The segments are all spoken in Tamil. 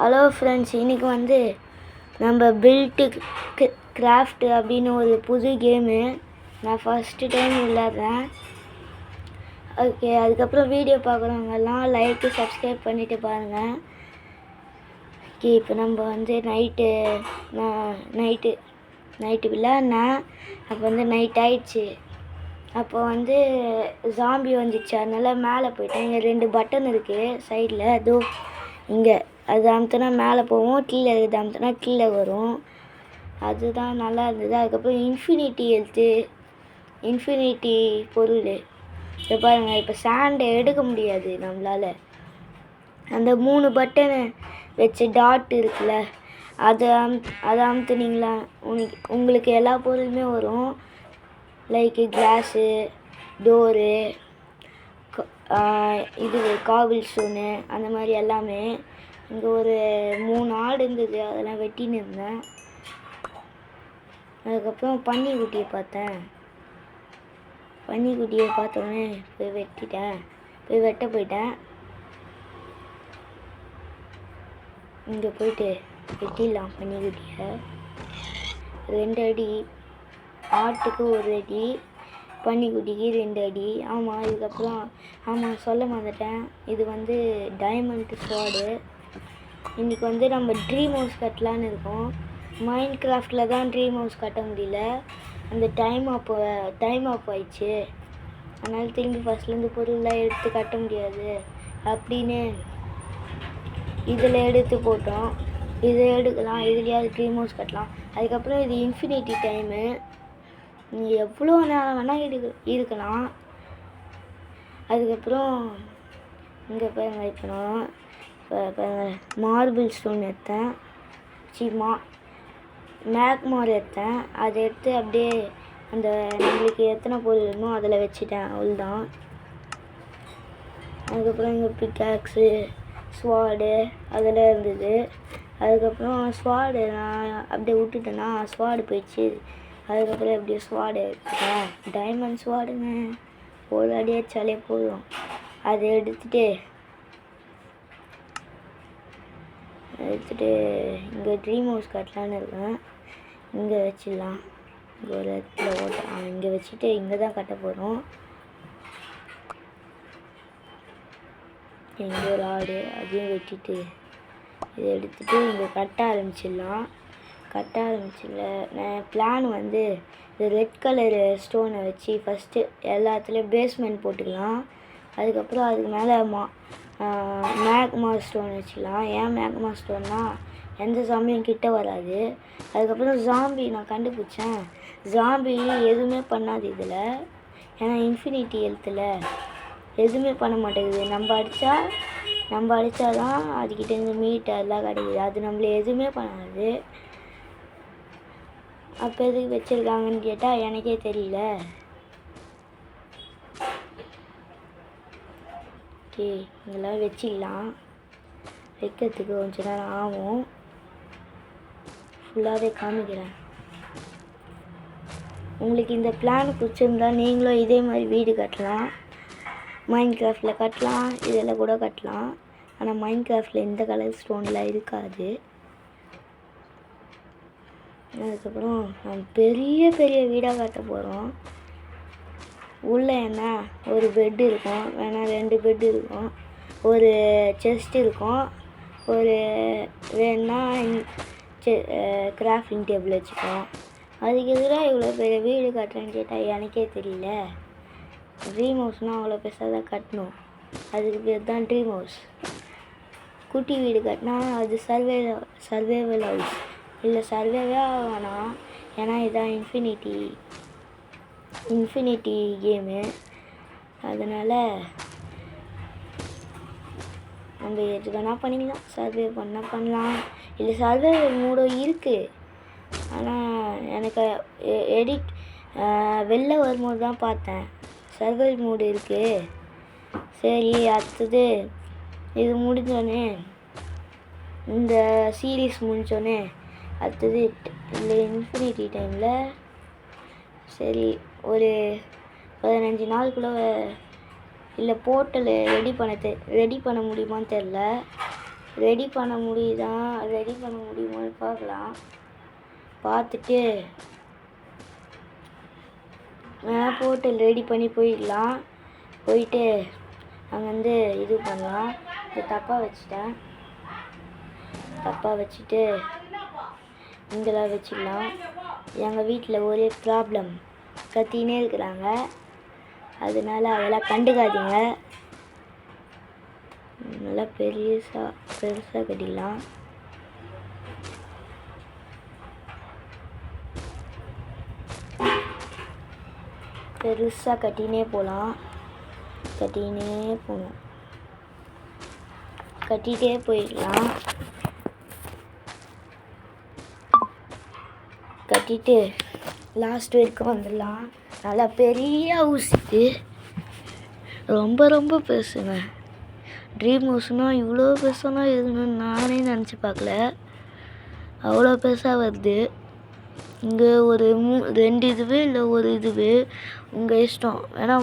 ஹலோ ஃப்ரெண்ட்ஸ், இன்றைக்கி வந்து நம்ம பில்ட்டு கிராஃப்ட் அப்படின்னு ஒரு புது கேமு நான் ஃபஸ்ட்டு டைம் விளையாடுறேன். ஓகே, அதுக்கப்புறம் வீடியோ பார்க்குறவங்கெல்லாம் லைக்கு சப்ஸ்கிரைப் பண்ணிவிட்டு பாருங்கள். ஓகே, இப்போ நம்ம வந்து நைட்டு விளையாடினேன். அப்போ வந்து நைட் ஆயிடுச்சு. அப்போ வந்து ஜாம்பி வந்துச்சு, அதனால் மேலே போயிட்டேன். இங்கே 2 பட்டன் இருக்குது சைடில், அதோ இங்கே அது அமுத்துனா மேலே போவோம், கீழே இருக்குது அமுத்துனா கீழே வரும். அதுதான் நல்லா இருந்தது. அதுக்கப்புறம் இன்ஃபினிட்டி பொருள் இப்போ பாருங்கள். இப்போ சாண்டை எடுக்க முடியாது நம்மளால். அந்த 3 பட்டனை வச்சு டாட் இருக்குல்ல, அதை அமுத்துனீங்களா உங்களுக்கு எல்லா பொருளுமே வரும். லைக் கிளாஸு, டோரு, இது காபிள் ஸ்டோனு, அந்த மாதிரி எல்லாமே. இங்கே ஒரு 3 ஆடு இருந்தது, அதெல்லாம் வெட்டின்னு இருந்தேன். அதுக்கப்புறம் பன்னிக்குட்டியை பார்த்தேன். பன்னிக்குட்டியை பார்த்தோன்னே போய் வெட்ட போயிட்டேன். இங்கே போயிட்டு வெட்டிடலாம் பன்னிக்குட்டியை. 2 அடி, ஆட்டுக்கு 1 அடி, பன்னிக்குட்டிக்கு 2 அடி. இதுக்கப்புறம் சொல்ல மாட்டேன். இது வந்து டைமண்ட் ஸ்வாடு. இன்றைக்கி வந்து நம்ம ட்ரீம் ஹவுஸ் கட்டலான்னு இருக்கோம். மைண்ட் கிராஃப்டில் தான் ட்ரீம் ஹவுஸ் கட்ட முடியல, அந்த டைம் ஆஃப் ஆயிடுச்சு. அதனால் திரும்பி ஃபஸ்ட்லேருந்து பொருள்லாம் எடுத்து கட்ட முடியாது அப்படின்னு இதில் எடுத்து போட்டோம். இதை எடுக்கலாம், இதுலேயாவது ட்ரீம் ஹவுஸ் கட்டலாம். அதுக்கப்புறம் இது இன்ஃபினிட்டி டைமு, நீங்கள் எவ்வளோ நேரம் வேணால் இருக்கலாம். அதுக்கப்புறம் இங்கே பாருங்க, இப்போ மார்பிள் ஸ்டோன் எடுத்தேன், மேக்மார் எடுத்தேன். அதை எடுத்து அப்படியே அந்த நம்மளுக்கு எத்தனை பொருள் வேணுமோ அதில் வச்சுட்டேன், அவ்வளோதான். அதுக்கப்புறம் இங்கே பிக்காக்ஸு, ஸ்வாடு அதெல்லாம் இருந்தது. அதுக்கப்புறம் ஸ்வாடு நான் அப்படியே விட்டுட்டேன்னா ஸ்வாடு போயிடுச்சு. அதுக்கப்புறம் எப்படியும் ஸ்வாடு எடுத்துட்டேன். டைமண்ட் ஸ்வாடுங்க, ஒரு அடி அடிச்சாலே போதும். அதை எடுத்துகிட்டு இங்கே ட்ரீம் ஹவுஸ் கட்டலான்னு இருக்கேன். இங்கே வச்சிடலாம். இங்கே ஒரு இடத்துல இங்கே வச்சுட்டு இங்கே தான் கட்ட போகிறோம். இங்கே ஒரு ஆடு, அதையும் வெட்டிட்டு இதை எடுத்துகிட்டு இங்கே கட்ட ஆரம்பிச்சிடலாம். நான் பிளான் வந்து இந்த ரெட் கலரு ஸ்டோனை வச்சு ஃபஸ்ட்டு எல்லாத்துலேயும் பேஸ்மெண்ட் போட்டுக்கலாம். அதுக்கப்புறம் அதுக்கு மேலே மேக்மா ஸ்டோன் வச்சுக்கலாம். ஏன் மேக்மா ஸ்டோன்னா எந்த ஜாம்பியும் கிட்ட வராது. அதுக்கப்புறம் ஜாம்பி நான் கண்டுபிடிச்சேன். ஜாம்பி எதுவுமே பண்ணாது இதில், ஏன்னா இன்ஃபினிட்டி ஹெல்த்தில் எதுவுமே பண்ண மாட்டேங்குது. நம்ம அடித்தா தான் அதுக்கிட்டேருந்து மீட் அதெல்லாம் கிடைக்குது. அது நம்மள எதுவுமே பண்ணாது. அப்போ எதுக்கு வச்சுருக்காங்கன்னு கேட்டால் எனக்கே தெரியல. ஓகே, இதெல்லாம் வச்சிடலாம். வைக்கிறதுக்கு கொஞ்ச நேரம் ஆகும். ஃபுல்லாகவே காமிக்கிறேன். உங்களுக்கு இந்த பிளான் பிடிச்சிருந்தா நீங்களும் இதே மாதிரி வீடு கட்டலாம். மைண்ட் கிராஃப்டில் கட்டலாம், இதில் கூட கட்டலாம். ஆனால் மைண்ட் கிராஃப்டில் இந்த கலர் ஸ்டோன்லாம் இருக்காது. அதுக்கப்புறம் நம்ம பெரிய வீடாக கட்ட போகிறோம். உள்ளே என்ன ஒரு பெட்டு இருக்கும், வேணா 2 பெட்டு இருக்கும், ஒரு செஸ்ட் இருக்கும், ஒரு வேணா கிராஃப்டிங் டேபிள் வச்சுக்கோம். அதுக்கு எதிராக இவ்வளோ பெரிய வீடு கட்டுறேன்னு கேட்டால் எனக்கே தெரியல. ட்ரீம் ஹவுஸ்னால் அவ்வளோ பெருசாக தான் கட்டணும், அதுக்கு பேர் தான் ட்ரீம் ஹவுஸ். குட்டி வீடு கட்டினா அது சர்வைவல் ஹவுஸ். இல்லை, சர்வேவே வேணாம், ஏன்னா இதுதான் இன்ஃபினிட்டி கேமு. அதனால் நம்ம எது வேணால் பண்ணிக்கலாம். சர்வே பண்ணலாம், இல்லை சர்வைவல் மூடும் இருக்குது. ஆனால் எனக்கு வெளில வரும்போது தான் பார்த்தேன் சர்வைவல் மூடு இருக்குது. சரி, அடுத்தது இது முடிஞ்சோடனே, இந்த சீரீஸ் முடிஞ்சோடனே அடுத்தது இல்லை இன்ஃபினிட்டி டைமில் சரி ஒரு 15 நாளுக்குள்ளே இல்லை போர்ட்டல் ரெடி பண்ண முடியுமான்னு தெரில. ரெடி பண்ண முடியுமான்னு பார்க்கலாம். பார்த்துட்டு போட்டு ரெடி பண்ணி போயிடலாம். போயிட்டு அங்கே இது பண்ணலாம். இது தப்பாக வச்சுட்டு இங்கெல்லாம் வச்சிடலாம். எங்கள் வீட்டில் ஒரே ப்ராப்ளம், கத்தினே இருக்கிறாங்க. அதனால அதெல்லாம் கண்டுக்காதீங்க. நல்லா பெருசாக கட்டிடலாம். பெருசாக கட்டினே போகணும். கட்டிகிட்டே போயிடலாம். கட்டிட்டு லாஸ்ட் வரைக்கும் வந்துடலாம். நல்லா பெரிய ஹவுஸ் இது, ரொம்ப பெருசுங்க. ட்ரீம் ஹவுஸ்னால் இவ்வளோ பெருசாலாம் இருக்கணும்னு நானே நினச்சி பார்க்கல. அவ்வளோ பெருசாக வருது. இங்கே ஒரு 2 இதுவு இல்லை ஒரு இதுவு உங்கள் இஷ்டம். ஏன்னா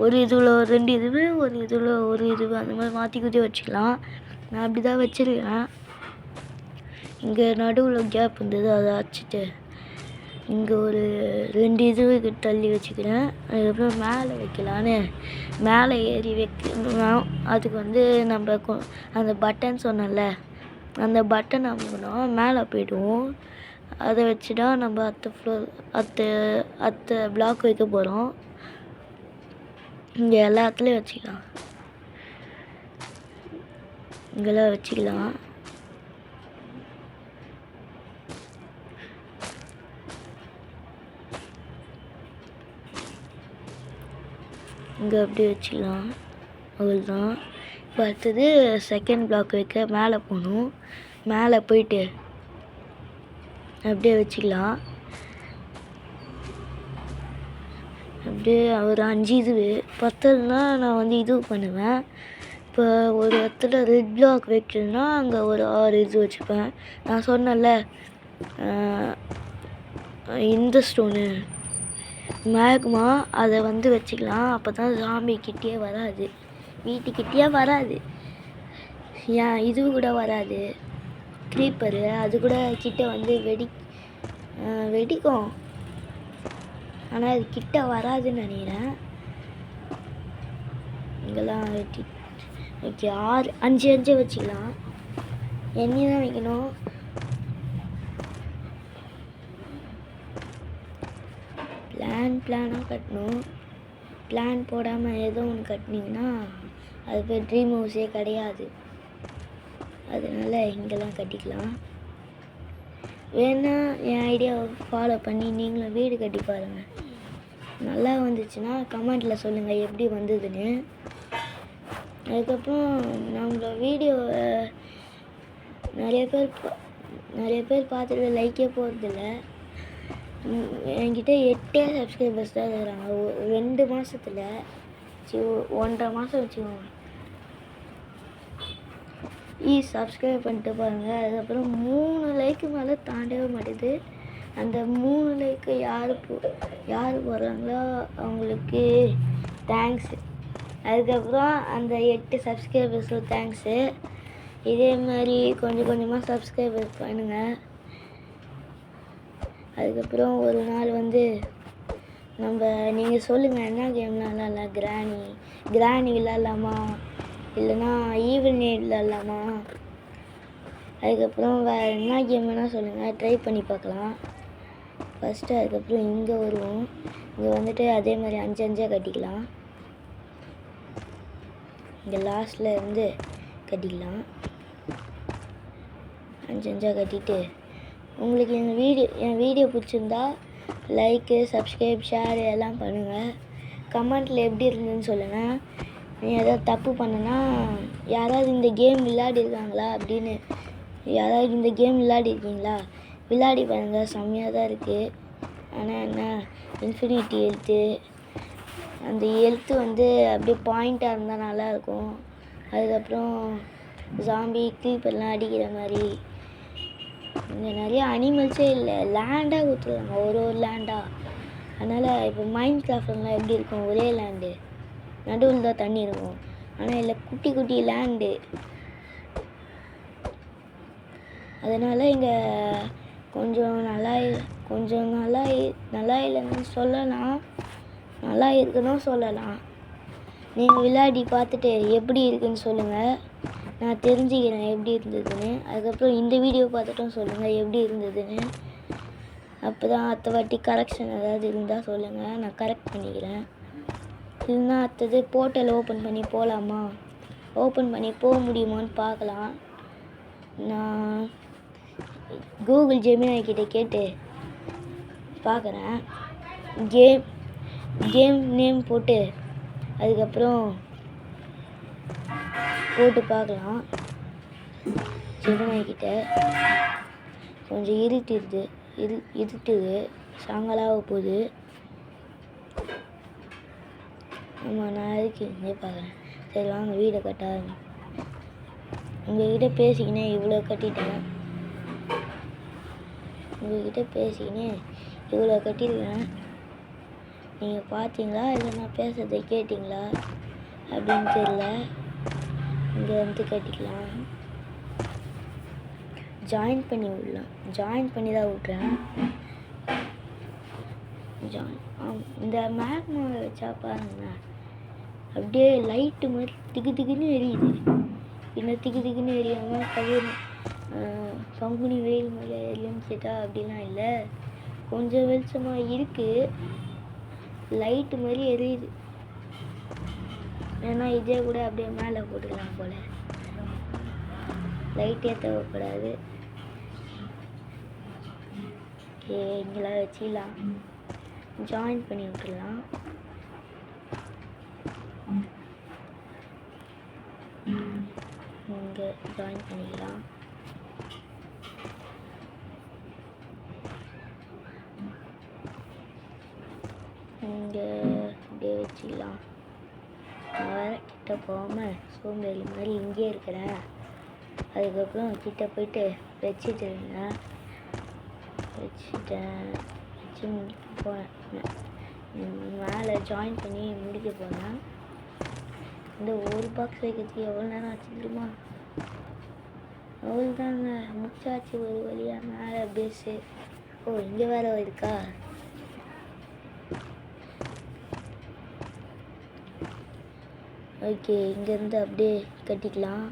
ஒரு இதில் 2 இதுவு, ஒரு இதில் ஒரு இதுவு, அந்த மாதிரி மாற்றி குத்தி வச்சுக்கலாம். நான் அப்படி தான் வச்சுருக்கேன். இங்கே நடுவில் கேப் இருந்தது, அதை வச்சுட்டு இங்கே ஒரு 2 இதுவுக்கு தள்ளி வச்சுக்கிறேன். அதுக்கப்புறம் மேலே வைக்கலான்னு மேலே ஏறி வைக்கணும். அதுக்கு நம்ம அந்த பட்டன் சொன்னல, அந்த பட்டன் அமுக்கணும், மேலே போய்டுவோம். அதை வச்சு தான் நம்ம அடுத்த பிளாக் வைக்க போகிறோம். இங்கே எல்லாத்துலேயும் வச்சுக்கலாம். இங்கெல்லாம் வச்சுக்கலாம். இங்கே அப்படியே வச்சுக்கலாம். அவ்வளோதான். இப்போ அடுத்தது செகண்ட் பிளாக் வைக்க மேலே போகணும். மேலே போயிட்டு அப்படியே வச்சுக்கலாம். அப்படியே ஒரு 5 இதுவு பத்தலைன்னா நான் இது பண்ணுவேன். இப்போ ஒரு இடத்துல ரெட் பிளாக் வைக்கணும்னா அங்கே ஒரு 6 இது வச்சுப்பேன். நான் சொன்னேன்ல, இந்த ஸ்டோனு மேக்மா, அதை வச்சுக்கலாம். அப்போ தான் சாமி கிட்டே வராது, வீட்டுக்கிட்டே வராது. ஏன் இது கூட வராது, க்ரீப்பரு அது கூட கிட்ட வெடிக்கும். ஆனால் அது கிட்ட வராதுன்னு நினைக்கிறேன். இங்கெல்லாம் வெட்டி 5 வச்சுக்கலாம். எண்ணி தான் வைக்கணும். பிளானாக கட்டணும். பிளான் போடாமல் ஏதோ ஒன்று கட்டினீங்கன்னா அது பேர் ட்ரீம் ஹவுஸே கிடையாது. அதனால் இங்கெல்லாம் கட்டிக்கலாம். வேணா என் ஐடியாவை ஃபாலோ பண்ணி நீங்களும் வீடு கட்டி பாருங்கள். நல்லா வந்துச்சுன்னா கமெண்ட்டில் சொல்லுங்கள் எப்படி வந்ததுன்னு. அதுக்கப்புறம் நம்மளோட வீடியோவை நிறைய பேர் பார்த்துட்டு லைக்கே போகிறதில்ல. என்கிட்ட 8 சப்ஸ்கிரைபர்ஸ் தான் இருக்கிறாங்க 2 மாதத்தில். 1.5 மாதம் வச்சுக்கோங்க. சப்ஸ்கிரைப் பண்ணிட்டு பாருங்கள். அதுக்கப்புறம் 3 லைக்கு மேலே தாண்டவே மாட்டேது. அந்த 3 லைக்கு யார் போடுறாங்களோ அவங்களுக்கு தேங்க்ஸு. அதுக்கப்புறம் அந்த 8 சப்ஸ்கிரைபர்ஸும் தேங்க்ஸு. இதே மாதிரி கொஞ்சமாக சப்ஸ்கிரைபர் பண்ணுங்கள். அதுக்கப்புறம் ஒரு நாள் நீங்கள் சொல்லுங்கள் என்ன கேம்லாம் விளாட்லாம். கிராணி விளாட்லாமா, இல்லைன்னா ஈவில் நைட் விளாட்லாமா. அதுக்கப்புறம் வேறு என்ன கேம் வேணால் சொல்லுங்கள், ட்ரை பண்ணி பார்க்கலாம். ஃபஸ்ட்டு அதுக்கப்புறம் இங்கே வருவோம். இங்கே அதே மாதிரி 5 கட்டிக்கலாம். இங்கே லாஸ்ட்டில் இருந்து கட்டிக்கலாம். 5 கட்டிட்டு உங்களுக்கு என் வீடியோ பிடிச்சிருந்தா லைக்கு, சப்ஸ்கிரைப், ஷேர் எல்லாம் பண்ணுங்கள். கமெண்ட்டில் எப்படி இருந்ததுன்னு சொல்லுங்கள். நீ ஏதாவது தப்பு பண்ணனா, யாராவது இந்த கேம் விளையாடிருக்காங்களா அப்படின்னு, யாராவது இந்த கேம் விளையாடிருக்கீங்களா, விளையாடி பாருங்கள். செம்மையாக தான் இருக்குது. ஆனால் என்ன, இன்ஃபினிட்டி ஹெல்த்து, அந்த ஹெல்த்து அப்படியே பாயிண்ட்டாக இருந்தால் நல்லாயிருக்கும். அதுக்கப்புறம் ஜாம்பி க்ரீப்பர்லாம் அடிக்கிற மாதிரி. இங்கே நிறைய அனிமல்ஸே இல்லை, லேண்டாக கொடுத்துருக்காங்க, ஒரு லேண்டாக. அதனால் இப்போ மைண்ட் கிராஃப்ட்லாம் எப்படி இருக்கும், ஒரே லேண்டு, நடுவில் தான் தண்ணி இருக்கும். ஆனால் இல்லை குட்டி லேண்டு. அதனால் இங்கே கொஞ்சம் நல்லா இல்லைன்னு சொல்லலாம், நல்லா இருக்குன்னு சொல்லலாம். நீங்கள் விளையாடி பார்த்துட்டு எப்படி இருக்குன்னு சொல்லுங்கள், நான் தெரிஞ்சுக்கிறேன் எப்படி இருந்ததுன்னு. அதுக்கப்புறம் இந்த வீடியோ பார்த்துட்டும் சொல்லுங்கள் எப்படி இருந்ததுன்னு. அப்போ தான் அடுத்த வாட்டி கரெக்ஷன் ஏதாவது இருந்தால் சொல்லுங்கள், நான் கரெக்ட் பண்ணிக்கிறேன். இல்லைன்னா அடுத்தது போர்ட்டல் ஓப்பன் பண்ணி போகலாமா, ஓப்பன் பண்ணி போக முடியுமான்னு பார்க்கலாம். நான் கூகுள் ஜெமினி கிட்ட கேட்டு பார்க்குறேன். கேம் நேம் போட்டு அதுக்கப்புறம் போட்டு பார்க்கலாம். ஜெமினி கிட்ட கொஞ்சம் இருட்டுது சாயங்காலாக போகுது. ஆமாம், நான் அதுக்கு இங்கே பார்க்குறேன். சரி வாங்க வீடை கட்ட உங்கள்கிட்ட பேசிக்கினே இவ்வளோ கட்டிட்டேன். உங்கள்கிட்ட பேசிக்கினே இவ்வளோ கட்டியிருக்கேன். நீங்கள் பார்த்தீங்களா இல்லை நான் பேசுறதை கேட்டிங்களா அப்படின்னு தெரியல. இங்கே வந்து கட்டிக்கலாம். ஜாயின் பண்ணி விடலாம். ஜாயின் பண்ணி தான் விட்றேன். இந்த மேக்மாவை வச்சா பாருங்க, அப்படியே லைட்டு மாதிரி திக்குன்னு எரியுது. இன்னும் திக்குன்னு எரியாமல் கவிர் பங்குனி வெயில் மேலே எரியும்னு கேட்டால் அப்படிலாம் இல்லை, கொஞ்சம் வெளிச்சமாக இருக்குது, லைட்டு மாதிரி எரியுது. ஏன்னா இதே கூட அப்படியே மேலே போட்டுக்கலாம் போல், லைட்டே தேவைப்படாது. ஓகே, இங்கெல்லாம் வச்சிடலாம். ஜாயின் பண்ணி விட்டுடலாம். இங்கே ஜாயின் பண்ணிக்கலாம். இங்கே அப்படியே வச்சிடலாம். நான் வேறு கிட்ட போகாமல் சோம்பேறி மாதிரி இங்கே இருக்கிறேன். அதுக்கப்புறம் கிட்ட போயிட்டு வச்சுட்டேன். வச்சு முடிக்க போனேன். மேலே ஜாயின் பண்ணி முடிக்க போனேன். இந்த ஒரு பாக்ஸ் வைக்கிறதுக்கு எவ்வளோ நேரம் ஆச்சு தெரியுமா? அவ்வளோ தாங்க, முடிச்சாச்சு ஒரு வழியாக. மேலே பேஸு. ஓ, இங்கே வேறு இருக்கா? ஓகே, இங்கேருந்து அப்படியே கட்டிக்கலாம்.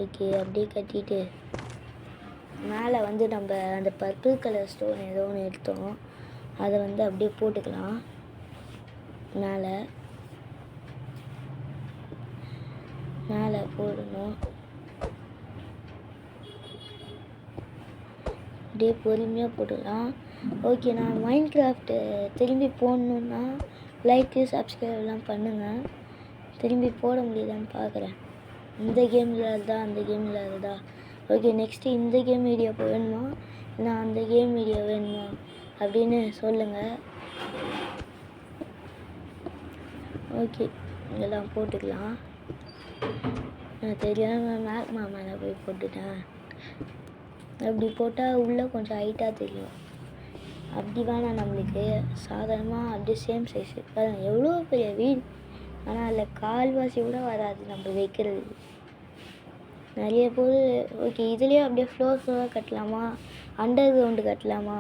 ஓகே, அப்படியே கட்டிட்டு மேலே வந்து நம்ம அந்த பர்பிள் கலர் ஸ்டோன் ஏதோ ஒன்று எடுத்தோம், அதை வந்து அப்படியே போட்டுக்கலாம். மேலே போடணும். அப்படியே பொறுமையாக போட்டுக்கலாம். ஓகே, நான் மைன்கிராஃப்ட்டு திரும்பி போடணுன்னா லைக்கு சப்ஸ்கிரைப்லாம் பண்ணுங்கள். திரும்பி போட முடியுதான்னு பார்க்குறேன். இந்த கேமில் இருந்தா அந்த கேமில் இருந்தா. ஓகே, நெக்ஸ்ட்டு இந்த கேம் வீடியோ வேணுமா இல்லை அந்த கேம் வீடியோ வேணுமா அப்படின்னு சொல்லுங்கள். ஓகே, இதெல்லாம் போட்டுக்கலாம். நான் தெரியாமல் மேக்மா மேலே போய் போட்டுட்டேன். அப்படி போட்டால் உள்ளே கொஞ்சம் ஹைட்டாக தெரியும். அப்படி வேணாம், நம்மளுக்கு சாதாரணமாக அப்படியே சேம் சைஸு. எவ்வளோ பெரிய வீடு, ஆனால் அதில் கால்வாசி கூட வராது நம்ம வைக்கிறது. நிறைய பொருள். ஓகே, இதுலேயே அப்படியே ஃப்ளோராக கட்டலாமா, அண்டர் கிரவுண்டு கட்டலாமா?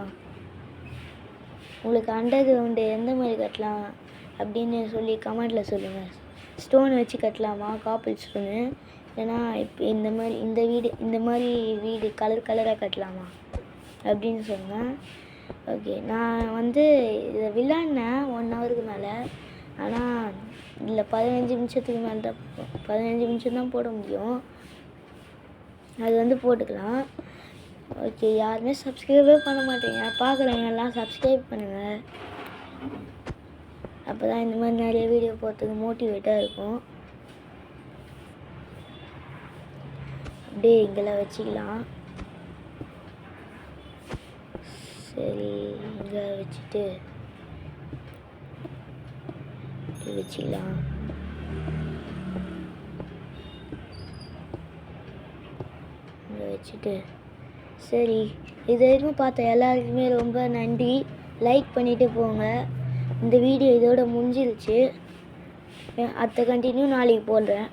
உங்களுக்கு அண்டர் கிரவுண்டு எந்த மாதிரி கட்டலாம் அப்படின்னு சொல்லி கமெண்டில் சொல்லுங்கள். ஸ்டோன் வச்சு கட்டலாமா, காப்பிள் ஸ்டோனு, ஏன்னா இப்போ இந்த மாதிரி வீடு கலராக கட்டலாமா அப்படின்னு சொன்னேன். ஓகே, நான் வந்து இதை விளையாடினேன் 1 ஹவருக்கு மேலே. ஆனால் இதில் 15 நிமிஷத்துக்கு மேலே தான் 15 நிமிஷம் தான் போட முடியும். அது வந்து போட்டுக்கலாம். ஓகே, யாருமே சப்ஸ்கிரைபே பண்ண மாட்டேங்க. பார்க்குறேங்க எல்லாம் சப்ஸ்கிரைப் பண்ணுங்கள். அப்போ தான் இந்த மாதிரி நிறைய வீடியோ போகிறதுக்கு மோட்டிவேட்டாக இருக்கும். அப்படியே இங்கெல்லாம் வச்சுக்கலாம். சரி, இங்கே வச்சுட்டு வச்சுக்கலாம். இங்கே வச்சுட்டு சரி, இது வரைக்கும் பார்த்த எல்லாருக்குமே ரொம்ப நன்றி. லைக் பண்ணிவிட்டு போங்க. இந்த வீடியோ இதோட முடிஞ்சிருச்சு. அடுத்த கண்டினியூ நாளைக்கு போடுறேன்.